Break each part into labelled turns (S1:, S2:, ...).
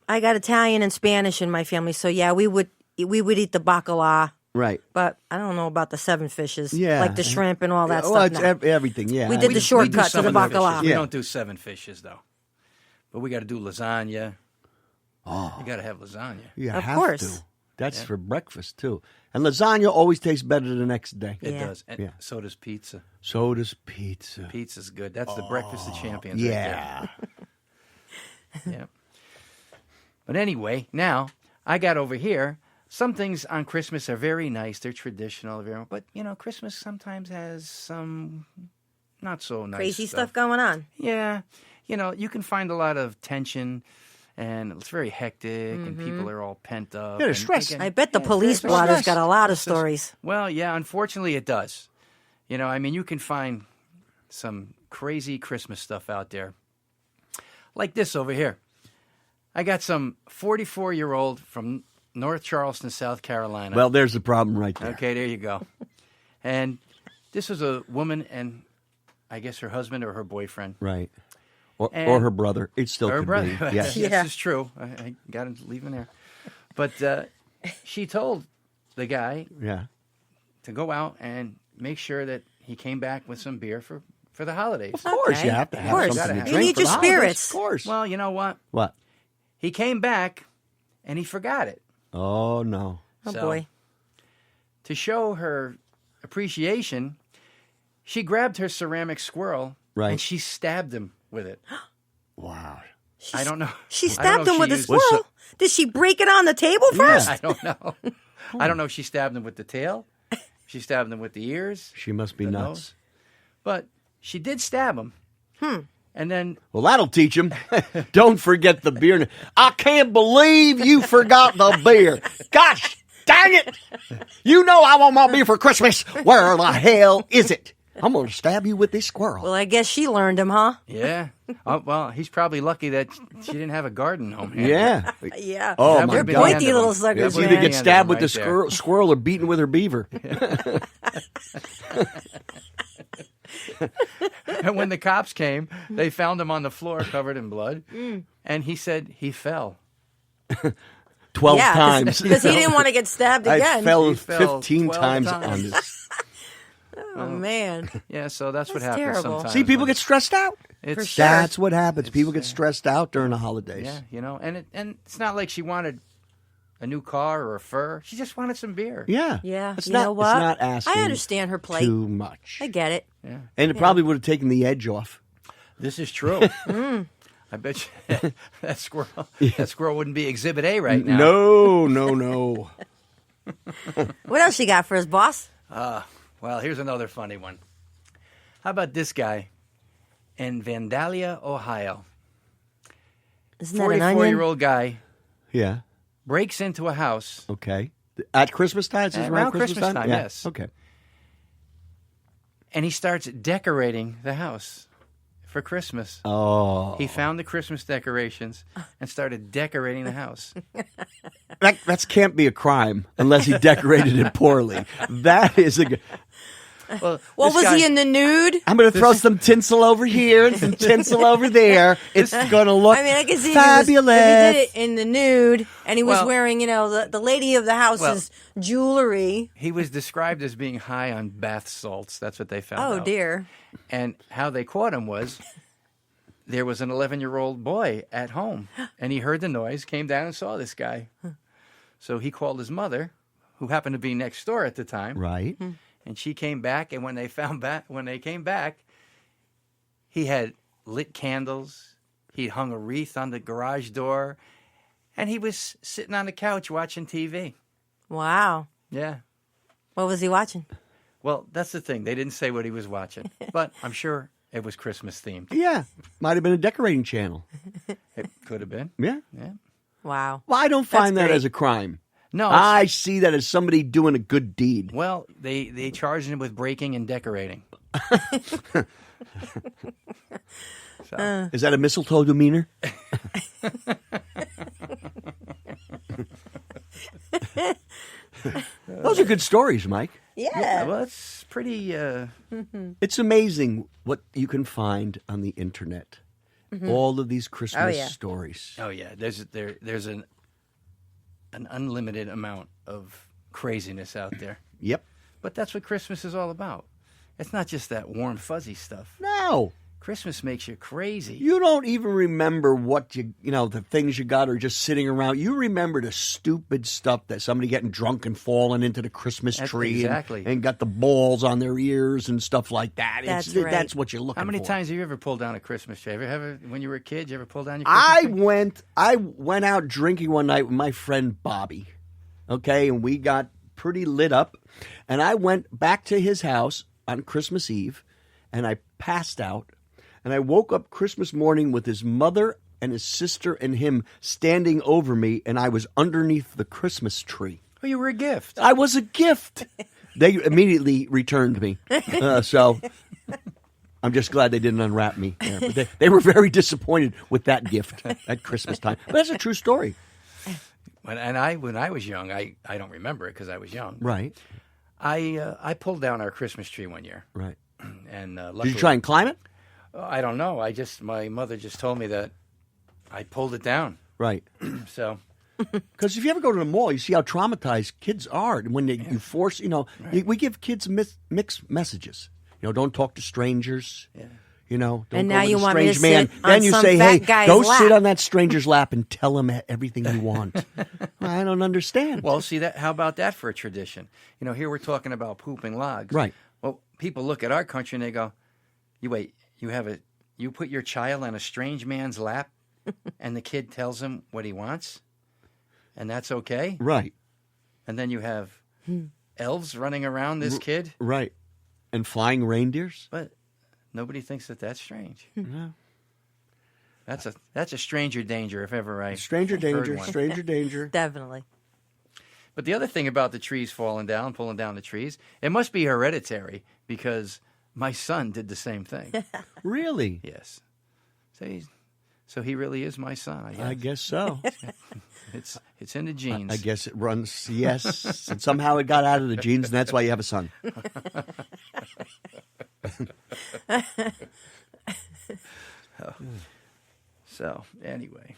S1: I got Italian and Spanish in my family, so yeah, we would eat the bacala.
S2: Right.
S1: But I don't know about the 7 fishes.
S2: Yeah.
S1: Like the shrimp and all that
S2: Well,
S1: stuff.
S2: it's everything, yeah.
S1: We did the shortcut to
S3: some
S1: the
S3: of fishes.
S1: bacala.
S3: We
S2: Yeah.
S3: don't do 7 fishes, though. But we got to do lasagna.
S2: Oh.
S3: You got to have lasagna.
S2: You
S1: Of
S2: have
S1: course.
S2: to. That's for breakfast, too. And lasagna always tastes better the next day.
S3: It
S1: Yeah.
S3: does. And so does pizza.
S2: So does pizza.
S3: Pizza's good. That's the breakfast of champions
S2: Yeah.
S3: right there. Yeah. But anyway, now I got over here. Some things on Christmas are very nice. They're traditional. But, Christmas sometimes has some not so nice
S1: Crazy stuff going on.
S3: Yeah. You can find a lot of tension, and it's very hectic, and people are all pent up.
S2: Yeah, they're
S3: and
S2: stressed.
S1: I bet the police blotter's got a lot of stories.
S3: Well, yeah, unfortunately it does. You can find some crazy Christmas stuff out there. Like this over here. I got some 44-year-old from North Charleston, South Carolina.
S2: Well, there's the problem right there.
S3: Okay, there you go. And this was a woman and I guess her husband or her boyfriend.
S2: Right. Or her brother. It still
S3: Her
S2: could
S3: brother.
S2: be. Yes.
S1: Yeah.
S3: This is true. I got to leave him there. But she told the guy
S2: Yeah.
S3: to go out and make sure that he came back with some beer for the holidays.
S2: Of course,
S1: Okay.
S2: you have to
S1: Of
S2: have
S1: course.
S2: something to
S3: You
S2: drink
S1: need
S2: for
S1: your
S2: the holidays.
S1: spirits.
S2: Of course.
S3: Well, you know what?
S2: What?
S3: He came back and he forgot it.
S2: Oh, no.
S1: Oh,
S3: So,
S1: boy.
S3: To show her appreciation, she grabbed her ceramic squirrel
S2: Right.
S3: and she stabbed him with it.
S2: Wow.
S3: I don't know.
S1: She
S3: I don't
S1: stabbed
S3: know
S1: him
S3: if
S1: with
S3: she
S1: a
S3: used-
S1: squirrel? Did she break it on the table first?
S3: I don't know. I don't know if she stabbed him with the tail. She stabbed him with the ears.
S2: She must be
S3: the
S2: nuts.
S3: nose. But she did stab him. And then
S2: Well, that'll teach him. Don't forget the beer. I can't believe you forgot the beer. Gosh, dang it. You know I want my beer for Christmas. Where the hell is it? I'm going to stab you with this squirrel.
S1: Well, I guess she learned him, huh?
S3: yeah. Well, he's probably lucky that she didn't have a garden home.
S2: Yeah.
S1: Yeah.
S2: Oh,
S3: That
S2: my
S1: They're
S3: would've been
S2: God.
S3: the end
S1: pointy
S3: of
S1: little
S3: him.
S1: suckers,
S2: You
S3: Yeah,
S2: either
S1: man.
S2: get stabbed with
S3: right
S2: the
S3: there.
S2: squirrel or beaten with her beaver.
S3: And when the cops came, they found him on the floor covered in blood. And he said he fell.
S2: 12
S1: Yeah,
S2: times.
S1: because he didn't want to get stabbed
S2: I
S1: again.
S2: fell
S3: He fell
S2: 15
S3: 12
S2: times
S3: times.
S2: on this.
S1: Oh, man.
S3: Yeah, so that's what
S1: That's
S3: happens
S1: terrible.
S3: sometimes.
S2: See, people
S3: when
S2: get stressed out.
S3: it's,
S1: sure.
S2: That's what happens. People get stressed out during the holidays.
S3: Yeah, and it's not like she wanted a new car or a fur. She just wanted some beer.
S2: Yeah.
S1: Yeah.
S2: It's
S1: you
S2: not,
S1: know what?
S2: It's not asking
S1: I understand her plight.
S2: too much.
S1: I get it.
S3: Yeah.
S2: And it probably would have taken the edge off.
S3: This is true. I bet you that squirrel wouldn't be Exhibit A right now.
S2: No.
S1: What else you got for us, boss?
S3: Well, here's another funny one. How about this guy in Vandalia, Ohio?
S1: Isn't that an onion?
S3: 44-year-old guy
S2: Yeah.
S3: breaks into a house
S2: Okay. At Christmas time? Is this
S3: Around Christmas time,
S2: Yeah.
S3: yes.
S2: Okay.
S3: and he starts decorating the house for Christmas.
S2: Oh.
S3: He found the Christmas decorations and started decorating the house.
S2: That can't be a crime unless he decorated it poorly. That is a good...
S3: Well,
S1: Well,
S3: this
S1: was
S3: guy-
S1: he in the nude?
S2: I'm going to throw some tinsel over here and some tinsel over there. It's going to look
S1: I mean, I can see
S2: fabulous.
S1: if he did it in the nude, and he was
S3: Well-
S1: wearing, the lady of the house's jewelry.
S3: He was described as being high on bath salts. That's what they found
S1: Oh,
S3: out.
S1: dear.
S3: And how they caught him was there was an 11-year-old boy at home, and he heard the noise, came down and saw this guy. So he called his mother, who happened to be next door at the time.
S2: Right.
S3: And she came back, and when they came back, he had lit candles. He'd hung a wreath on the garage door, and he was sitting on the couch watching TV.
S1: Wow.
S3: Yeah.
S1: What was he watching?
S3: Well, that's the thing. They didn't say what he was watching, but I'm sure it was Christmas themed.
S2: Yeah. Might have been a decorating channel.
S3: It could have been.
S2: Yeah.
S3: Yeah.
S1: Wow.
S2: Well, I don't find that
S1: great.
S2: as a crime.
S3: No.
S2: I see that as somebody doing a good deed.
S3: Well, they charged him with breaking and decorating. So,
S2: Is that a mistletoe demeanor? Those are good stories, Mike.
S1: Yeah.
S3: well, it's pretty.
S2: It's amazing what you can find on the internet all of these Christmas
S1: yeah.
S2: stories.
S3: Oh yeah, there's an unlimited amount of craziness out there.
S2: Yep.
S3: But that's what Christmas is all about. It's not just that warm fuzzy stuff.
S2: No.
S3: Christmas makes you crazy.
S2: You don't even remember what the things you got are just sitting around. You remember the stupid stuff that somebody getting drunk and falling into the Christmas tree
S3: exactly.
S2: and got the balls on their ears and stuff like that.
S1: That's right.
S2: That's what you're looking for.
S3: How many times have you ever pulled down a Christmas tree? When you were a kid, you ever pulled down your Christmas tree?
S2: I went out drinking one night with my friend Bobby, okay, and we got pretty lit up, and I went back to his house on Christmas Eve, and I passed out. And I woke up Christmas morning with his mother and his sister and him standing over me, and I was underneath the Christmas tree.
S3: Oh, you were a gift.
S2: I was a gift. They immediately returned me. So I'm just glad they didn't unwrap me. Yeah, but they were very disappointed with that gift at Christmas time. But that's a true story.
S3: When I was young, I don't remember it because I was young.
S2: Right.
S3: I pulled down our Christmas tree one year.
S2: Right.
S3: And luckily,
S2: Did you try and climb it?
S3: I don't know. My mother just told me that I pulled it down.
S2: Right.
S3: So,
S2: because if you ever go to the mall, you see how traumatized kids are. And when you force, we give kids mixed messages. Don't talk to strangers.
S3: yeah.
S2: Don't
S1: And
S2: go
S1: now
S2: with
S1: you
S2: a
S1: want me to
S2: strange man.
S1: sit on
S2: Then you
S1: some
S2: say,
S1: fat
S2: hey,
S1: guy's
S2: go
S1: lap."
S2: sit on that stranger's lap and tell him everything you want. I don't understand.
S3: Well, see that. How about that for a tradition? Here we're talking about pooping logs.
S2: Right.
S3: Well, people look at our country and they go, you put your child on a strange man's lap and the kid tells him what he wants and that's okay?
S2: Right.
S3: And then you have elves running around this kid?
S2: Right. And flying reindeers?
S3: But nobody thinks that that's strange.
S2: No.
S3: That's a stranger danger if ever I
S2: Stranger
S3: heard
S2: danger,
S3: one.
S2: stranger danger.
S1: Definitely.
S3: But the other thing about the trees falling down, pulling down the trees, it must be hereditary because my son did the same thing.
S2: Really?
S3: Yes. So he really is my son, I guess.
S2: I guess so.
S3: It's in the genes.
S2: I guess it runs, yes. And somehow it got out of the genes, and that's why you have a son.
S3: So, anyway.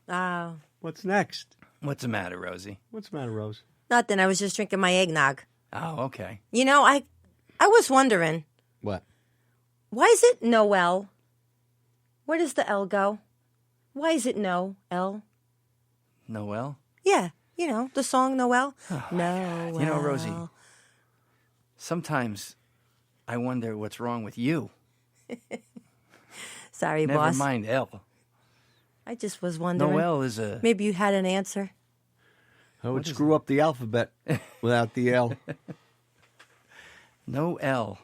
S1: Oh,
S2: What's next?
S3: What's the matter, Rosie?
S2: What's the matter, Rose?
S1: nothing. I was just drinking my eggnog.
S3: Oh, okay.
S1: I was wondering,
S2: What?
S1: why is it Noel? Where does the L go? Why is it no L?
S3: Noel?
S1: Yeah, the song Noel. Noel.
S3: Rosie, sometimes I wonder what's wrong with you.
S1: Sorry,
S3: Never
S1: boss.
S3: mind L.
S1: I just was wondering.
S3: Noel is a...
S1: Maybe you had an answer.
S2: I would screw up the alphabet without the L.
S3: No L.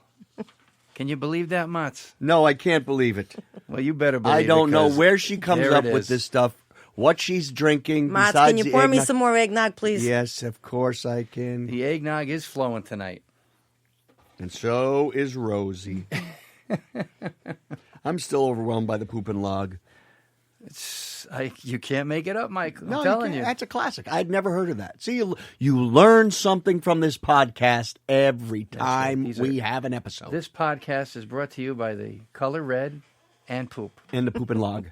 S3: Can you believe that, Mats?
S2: No, I can't believe it.
S3: Well, you better believe it.
S2: I don't know
S3: 'cause
S2: where she comes
S3: there
S2: up
S3: it
S2: with
S3: is.
S2: this stuff, what she's drinking.
S1: Mats,
S2: besides
S1: can you
S2: the
S1: pour me
S2: eggnog.
S1: some more eggnog, please?
S2: Yes, of course I can.
S3: The eggnog is flowing tonight.
S2: And so is Rosie. I'm still overwhelmed by the pooping log.
S3: You can't make it up, Mike. I'm
S2: No,
S3: telling
S2: can't.
S3: you.
S2: That's a classic. I'd never heard of that. See, you learn something from this podcast every time
S3: These
S2: we
S3: are-
S2: have an episode.
S3: This podcast is brought to you by the color red and poop.
S2: And the pooping log.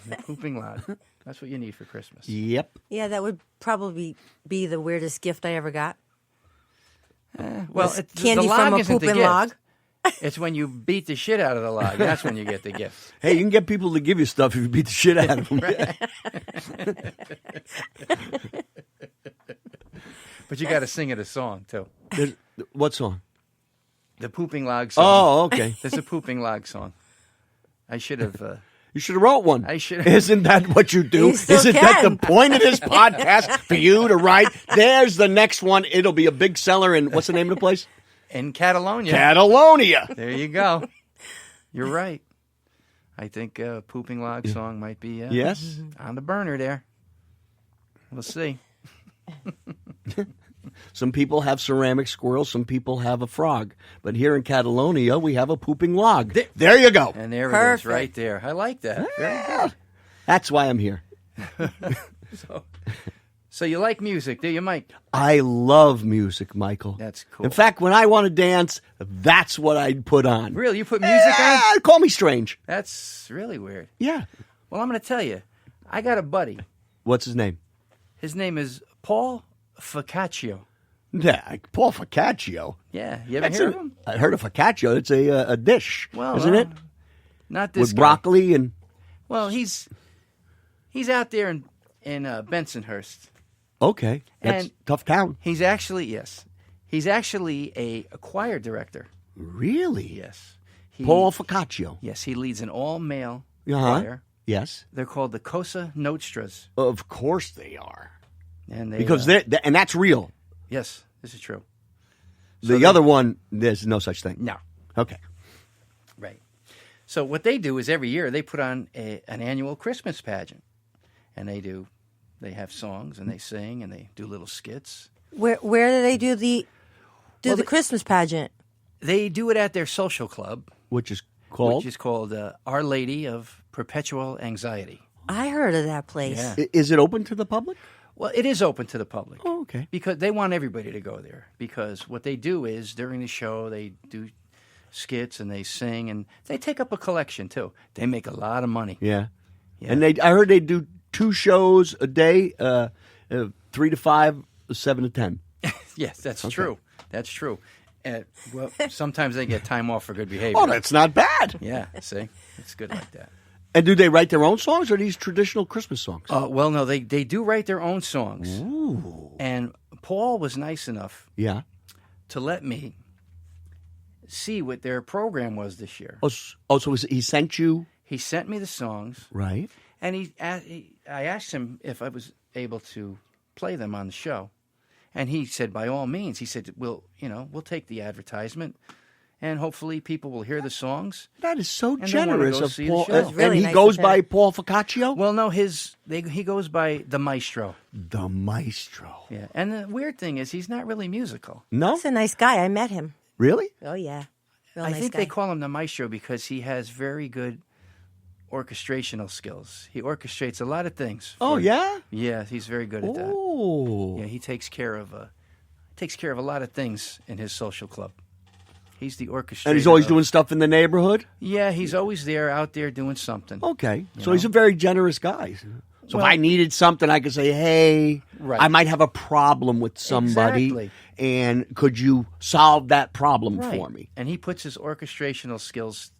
S3: The pooping log. That's what you need for Christmas.
S2: Yep.
S1: Yeah, that would probably be the weirdest gift I ever got.
S3: Well,
S1: Candy
S3: the log
S1: from a
S3: isn't the
S1: pooping
S3: gift.
S1: log.
S3: It's when you beat the shit out of the log. That's when you get the gift.
S2: Hey, you can get people to give you stuff if you beat the shit out of them.
S3: But you got to sing it a song, too.
S2: What song?
S3: The pooping log song.
S2: Oh, okay.
S3: There's a pooping log song. I should have...
S2: You should have wrote one.
S3: I should have.
S2: Isn't that what you do?
S1: You still
S2: Isn't that the
S1: can.
S2: point of this podcast for you to write? There's the next one. It'll be a big seller in, what's the name of the place?
S3: In Catalonia.
S2: Catalonia.
S3: There you go. You're right. I think pooping log song might be
S2: Yes.
S3: on the burner there. We'll see.
S2: Some people have ceramic squirrels. Some people have a frog. But here in Catalonia, we have a pooping log. There you go.
S3: And there it
S1: Perfect.
S3: is right there. I like that. Very good.
S2: That's why I'm here.
S3: So you like music, do you, Mike?
S2: I love music, Michael.
S3: That's cool.
S2: In fact, when I want to dance, that's what I'd put on.
S3: Really? You put music on?
S2: Call me strange.
S3: That's really weird.
S2: Yeah.
S3: Well, I'm going to tell you. I got a buddy.
S2: What's his name?
S3: His name is Paul Focaccio.
S2: Yeah, Paul Focaccio.
S3: Yeah. You ever hear of him?
S2: I heard of focaccia. It's a dish,
S3: Well,
S2: isn't it?
S3: Not this
S2: With
S3: guy.
S2: broccoli and...
S3: Well, he's out there in Bensonhurst.
S2: Okay, that's
S3: And-
S2: tough town.
S3: He's actually a choir director.
S2: Really?
S3: Yes.
S2: Paul Focaccio.
S3: Yes, he leads an all-male
S2: Uh-huh.
S3: choir.
S2: Yes.
S3: They're called the Cosa Nostras.
S2: Of course they are.
S3: And they,
S2: Because and that's real.
S3: yes, this is true.
S2: The other one, there's no such thing.
S3: No.
S2: Okay.
S3: Right. So what they do is every year they put on an annual Christmas pageant. And they have songs and they sing and they do little skits.
S1: Where do they do the Christmas pageant?
S3: They do it at their social club,
S2: Which is called?
S3: which is called Our Lady of Perpetual Anxiety.
S1: I heard of that place.
S3: Yeah.
S2: Is it open to the public?
S3: Well, it is open to the public.
S2: Oh, okay.
S3: Because they want everybody to go there. Because what they do is during the show they do skits and they sing and they take up a collection too. They make a lot of money.
S2: Yeah.
S3: Yeah.
S2: And I heard they do 2 shows a day, 3 to 5, 7 to 10.
S3: Yes, that's true. That's true. Well, sometimes they get time off for good behavior.
S2: Oh, that's not bad.
S3: Yeah, see? It's good like that.
S2: And do they write their own songs or are these traditional Christmas songs?
S3: Well, no, they do write their own songs.
S2: Ooh.
S3: And Paul was nice enough
S2: Yeah.
S3: to let me see what their program was this year.
S2: So he sent you?
S3: He sent me the songs,
S2: Right.
S3: and I asked him if I was able to play them on the show. And he said, by all means. He said, we'll take the advertisement, and hopefully people will hear the songs.
S2: That is so
S3: And they wanna
S2: generous
S3: go
S2: of
S3: see the
S2: Paul.
S3: show.
S1: That's really
S2: and he
S1: nice
S2: goes
S1: of
S2: by
S1: him.
S2: Paul Focaccio?
S3: Well, no, he goes by the Maestro.
S2: The maestro.
S3: Yeah, and the weird thing is he's not really musical.
S2: No?
S1: He's a nice guy. I met him.
S2: Really?
S1: Oh, yeah. Real
S3: I
S1: nice
S3: think
S1: guy.
S3: they call him the Maestro because he has very good orchestrational skills. He orchestrates a lot of things.
S2: Oh, yeah?
S3: Yeah, he's very good at that.
S2: Oh.
S3: Yeah, he takes care of a lot of things in his social club. He's the orchestrator.
S2: And he's always
S3: of-
S2: doing stuff in the neighborhood?
S3: Yeah, he's always there, out there doing something.
S2: Okay.
S3: You
S2: So
S3: know?
S2: he's a very generous guy. So
S3: Well-
S2: if I needed something, I could say, hey,
S3: Right.
S2: I might have a problem with somebody.
S3: Exactly.
S2: And could you solve that problem
S3: Right.
S2: for me?
S3: And he puts his orchestrational skills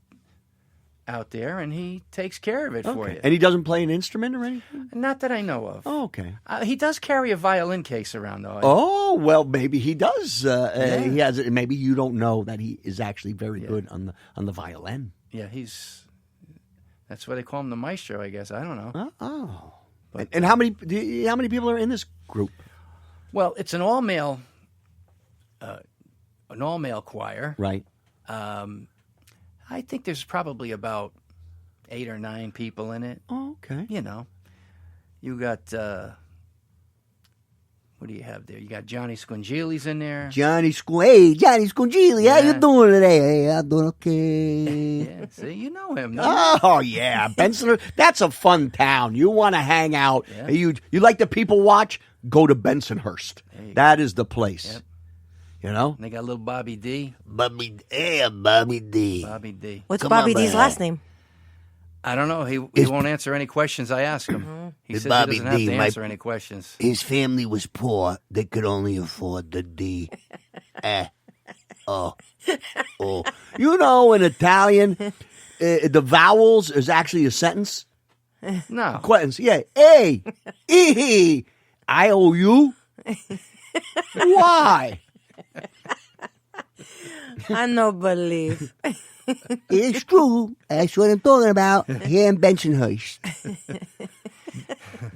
S3: out there, and he takes care of it for
S2: Okay.
S3: you.
S2: And he doesn't play an instrument or anything?
S3: Not that I know of.
S2: Oh, okay.
S3: He does carry a violin case around, though.
S2: Oh, well, maybe he does.
S3: Yeah.
S2: He has. Maybe you don't know that he is actually very good on the violin.
S3: Yeah, that's why they call him the Maestro, I guess. I don't know.
S2: Oh.
S3: But,
S2: And how many people are in this group?
S3: Well, it's an all-male choir.
S2: Right.
S3: I think there's probably about 8 or 9 people in it.
S2: Oh, okay.
S3: You know, you got what do you have there? You got Johnny Scungili's in there.
S2: Johnny Scungili, how you
S3: Yeah.
S2: doing today? Hey, I'm doing okay.
S3: Yeah, see, you know him. don't you?
S2: Oh yeah, Benson. That's a fun town. You want to hang out.
S3: Yeah.
S2: You like the people watch? Go to Bensonhurst.
S3: you
S2: That is the place.
S3: Yep.
S2: You know,
S3: And they got little Bobby D.
S2: Bobby D.
S3: Bobby D.
S1: What's
S2: Come
S1: Bobby
S2: on,
S1: D's
S2: man.
S1: last name?
S3: I don't know. He won't answer any questions I ask him. He says
S2: Bobby
S3: he doesn't have
S2: D,
S3: to
S2: my-
S3: answer any questions.
S2: His family was poor. They could only afford the D. Oh. You know, in Italian, the vowels is actually a sentence.
S3: No.
S2: Questions. Yeah. A, E, I O U. Why?
S1: I no believe.
S2: It's true. That's what I'm talking about. Here in Bensonhurst.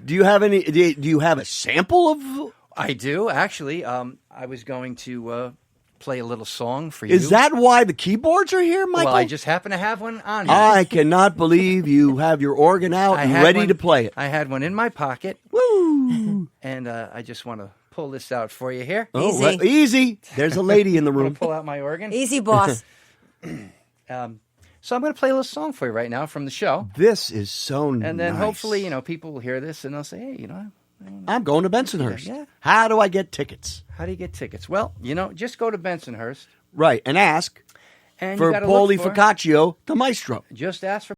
S2: Do you have any? Do you have a sample of?
S3: I do, actually. I was going to play a little song for you.
S2: Is that why the keyboards are here, Michael?
S3: Well, I just happen to have one on here.
S2: I cannot believe you have your organ out
S3: I
S2: and
S3: had
S2: ready
S3: one-
S2: to play it.
S3: I had one in my pocket,
S2: Woo!
S3: and I just want to pull this out for you here.
S2: Oh,
S1: Easy.
S2: well, easy. There's a lady in the
S3: I'm going
S2: room.
S3: to pull out my organ.
S1: Easy, boss.
S3: So I'm going to play a little song for you right now from the show.
S2: This is so nice.
S3: And then hopefully, people will hear this and they'll say, hey,
S2: I'm going to Bensonhurst.
S3: Yeah.
S2: How do I get tickets?
S3: How do you get tickets? Well, just go to Bensonhurst.
S2: Right, and ask
S3: And
S2: for
S3: you gotta
S2: Paulie
S3: look for,
S2: Focaccio, the maestro.
S3: just ask for